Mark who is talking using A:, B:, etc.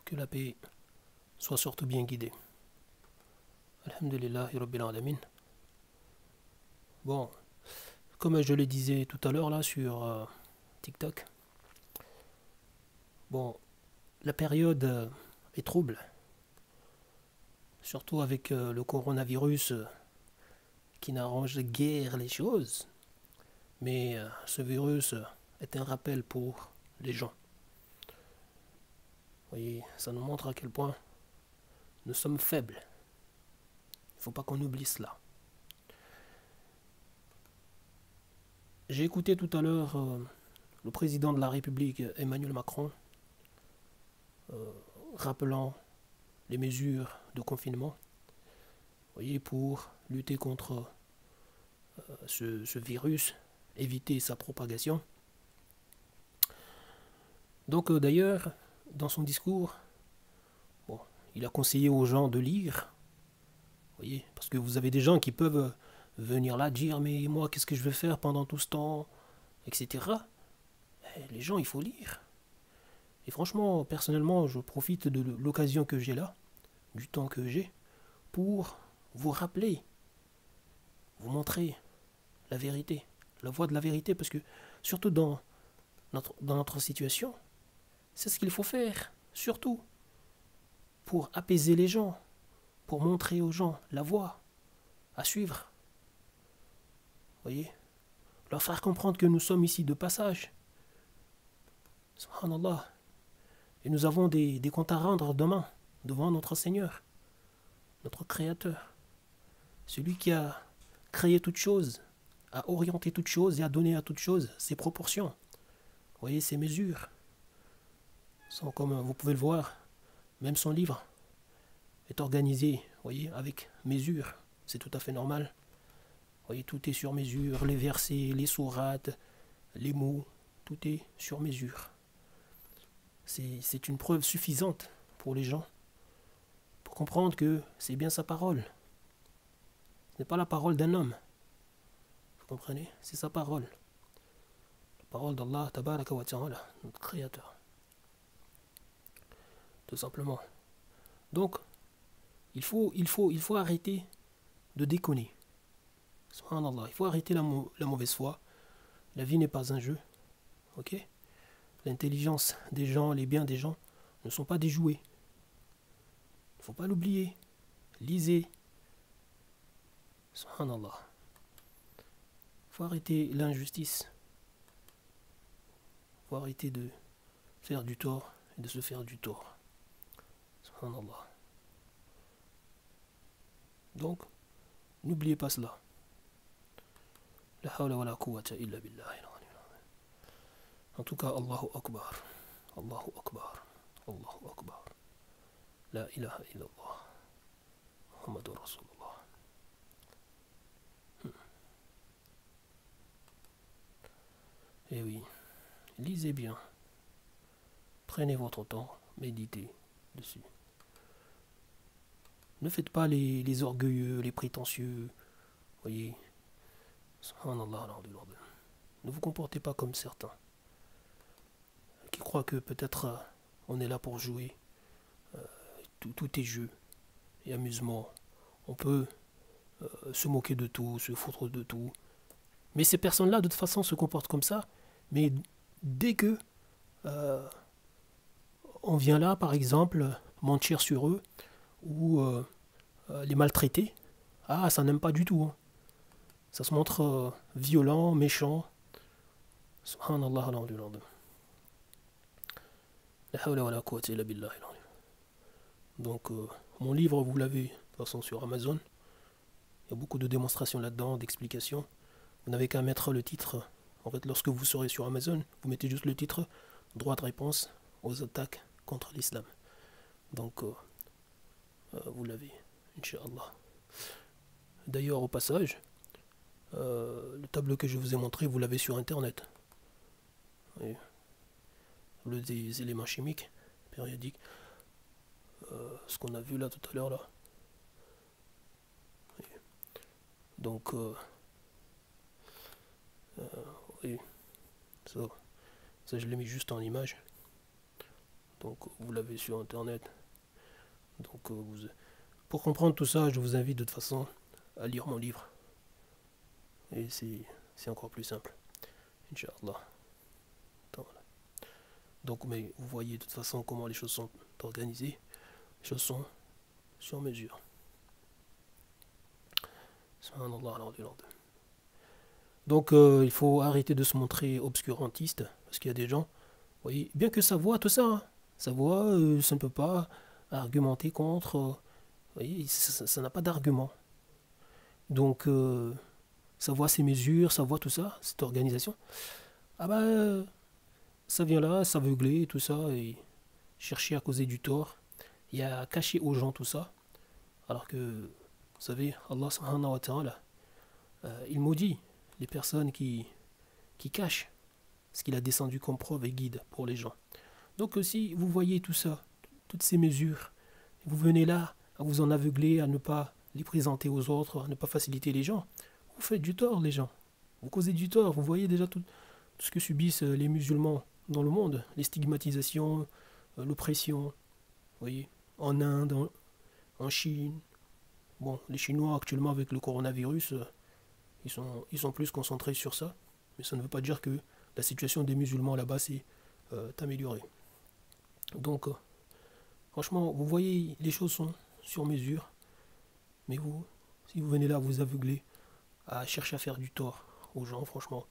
A: Que la paix soit surtout bien guidée. Alhamdulillahi Rabbil Alamin. Bon, comme je le disais tout à l'heure là sur TikTok, bon, la période est trouble, surtout avec le coronavirus qui n'arrange guère les choses. Mais ce virus est un rappel pour les gens. Vous voyez, ça nous montre à quel point nous sommes faibles. Il ne faut pas qu'on oublie cela. J'ai écouté tout à l'heure le président de la République, Emmanuel Macron, rappelant les mesures de confinement, vous voyez, pour lutter contre ce virus, éviter sa propagation. Donc d'ailleurs, dans son discours, bon, il a conseillé aux gens de lire, vous voyez, parce que vous avez des gens qui peuvent venir là dire mais moi qu'est-ce que je vais faire pendant tout ce temps, etc. Et les gens, il faut lire. Et franchement, personnellement, je profite de l'occasion que j'ai là, du temps que j'ai, pour vous rappeler, vous montrer la vérité, la voie de la vérité, parce que surtout dans notre situation, c'est ce qu'il faut faire, surtout pour apaiser les gens, pour montrer aux gens la voie à suivre. Vous voyez, leur faire comprendre que nous sommes ici de passage. Subhanallah. Et nous avons des comptes à rendre demain devant notre Seigneur, notre Créateur, celui qui a créé toute chose, a orienté toute chose et a donné à toute chose ses proportions. Vous voyez, ses mesures. Comme vous pouvez le voir, même son livre est organisé, vous voyez, avec mesure. C'est tout à fait normal. Vous voyez, tout est sur mesure, les versets, les sourates, les mots, tout est sur mesure. C'est une preuve suffisante pour les gens pour comprendre que c'est bien sa parole. Ce n'est pas la parole d'un homme. Vous comprenez? C'est sa parole. La parole d'Allah, tabaraka wa ta'ala, notre Créateur. Tout simplement. Donc, il faut arrêter de déconner. Subhanallah, il faut arrêter la mauvaise foi. La vie n'est pas un jeu. Ok? L'intelligence des gens, les biens des gens ne sont pas des jouets. Il ne faut pas l'oublier. Lisez. Subhanallah. Il faut arrêter l'injustice. Il faut arrêter de faire du tort et de se faire du tort. Subhanallah. Donc, n'oubliez pas cela. La hawla wa la quwwata illa billah. En tout cas, Allahu Akbar. Allahu Akbar. Allahu Akbar. La ilaha illallah. Muhammadur Rasulullah. Eh oui, lisez bien. Prenez votre temps, méditez dessus. Ne faites pas les orgueilleux, les prétentieux. Voyez. Subhanallah. Ne vous comportez pas comme certains qui croient que peut-être on est là pour jouer. Tout est jeu et amusement. On peut se moquer de tout, se foutre de tout. Mais ces personnes-là, de toute façon, se comportent comme ça. Mais dès que on vient là, par exemple, mentir sur eux ou les maltraiter, ah, ça n'aime pas du tout. Hein. Ça se montre violent, méchant. Subhanallah, alhamdulillah. La hawla wa la quwwata illa billah. Donc, mon livre, vous l'avez de toute façon sur Amazon. Il y a beaucoup de démonstrations là-dedans, d'explications. Vous n'avez qu'à mettre le titre. En fait, lorsque vous serez sur Amazon, vous mettez juste le titre droit de réponse aux attaques contre l'islam. Donc, vous l'avez, Inch'Allah. D'ailleurs, au passage, le tableau que je vous ai montré, vous l'avez sur Internet. Oui. Des éléments chimiques, périodiques. Ce qu'on a vu là tout à l'heure là. Oui. Donc, oui, ça je l'ai mis juste en image. Donc vous l'avez sur internet. Donc pour comprendre tout ça, je vous invite de toute façon à lire mon livre. Et c'est encore plus simple. Inch'Allah. Donc mais vous voyez de toute façon comment les choses sont organisées. Les choses sont sur mesure. Donc il faut arrêter de se montrer obscurantiste, parce qu'il y a des gens, vous voyez, bien que ça voit tout ça, hein, ça voit, ça ne peut pas argumenter contre, vous voyez, ça n'a pas d'argument. Donc ça voit ces mesures, ça voit tout ça, cette organisation. Ah bah ça vient là, s'aveugler, tout ça, et chercher à causer du tort, et à cacher aux gens tout ça, alors que, vous savez, Allah subhanahu wa ta'ala, il maudit les personnes qui cachent ce qu'il a descendu comme preuve et guide pour les gens. Donc si vous voyez tout ça, toutes ces mesures, vous venez là à vous en aveugler, à ne pas les présenter aux autres, à ne pas faciliter les gens, vous faites du tort les gens. Vous causez du tort, vous voyez déjà tout ce que subissent les musulmans dans le monde, les stigmatisations, l'oppression, vous voyez, en Inde, en Chine. Bon, les Chinois actuellement avec le coronavirus, ils sont plus concentrés sur ça, mais ça ne veut pas dire que la situation des musulmans là-bas s'est améliorée. Donc, franchement, vous voyez, les choses sont sur mesure, mais vous, si vous venez là vous aveugler, à chercher à faire du tort aux gens, franchement,